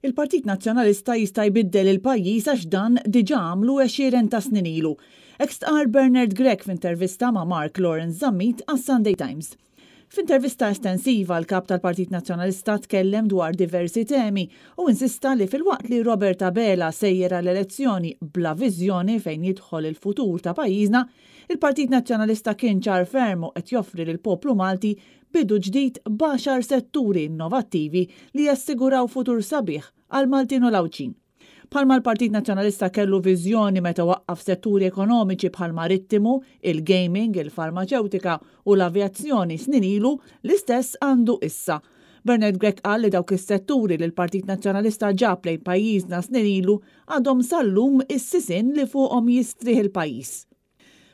Il-Partit Nazzjonalista jista' jbiddel il-pajjiż għax dan diġà għamlu 20 ta' snin ilu. Ex-qal Bernard Gregg f'intervista ma' Mark Lawrence Zammit għas-Sunday Times. F'intervista estensiva l-kap tal-Partit Nazzjonalista tkellem dwar diversi temi u insista li fil-waqt li Robert Abela sejjera l-elezzjoni bla viżjoni fejn jidħol il-futur ta' pajjiżna, il-Partit Nazzjonalista kien ċar fermu qed joffri lill-poplu Malti bidu ġdid b'10 setturi innovattivi li jassiguraw futur sabiħ għal Maltin u l-Awċin. Bħalma l-Partit Nazzjonalista kellu viżjoni meta waqqaf setturi ekonomiċi bħal marittimu, il-gaming, il-farmaceutika u l-avjazzjoni snin ilu, l-istess għandu issa. Bernard Gregg qal li dawk is-setturi li l-Partit Nazzjonalista ġab lejn pajjiżna snin ilu għadhom sal-lum is-sisin li fuqhom jistrih il-pajjiż.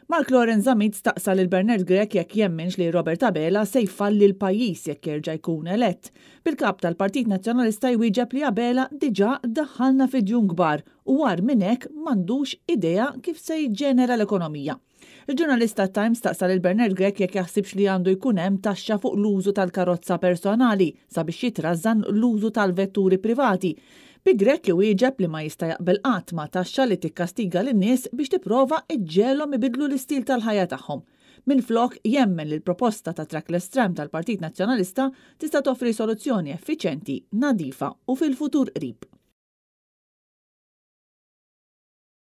Mark Lawrence Zammit staqsa lil Bernard Gregg jekk jemminx li Robert Abela se jfalli l-pajjiż jekk jerġa' jkun elett. Bil-kap tal-Partit Nazzjonalista jwieġeb li Abela diġà daħħalna fi djun kbar u war minn hekk m'għandux idea kif se jiġġenera l-ekonomija. Il-ġurnalista Times staqsa lil Bernard Gregg jekk jaħsibx li għandu jkun hemm taxxa fuq l-użu tal-karozza personali sabiex jitrażżan l-użu tal-vetturi privati. Bi Gregg jwieġeb li ma jista' jaqbel qatt ma' taxxa li tikkastiga lin-nies biex tipprova iġġelhom ibidlu l-istil tal-ħajja tagħhom. Minflok jemmen li l-proposta ta' trackless tram tal-Partit Nazzjonalista tista' toffri soluzzjoni effiċjenti, nadifa u fil-futur qrib.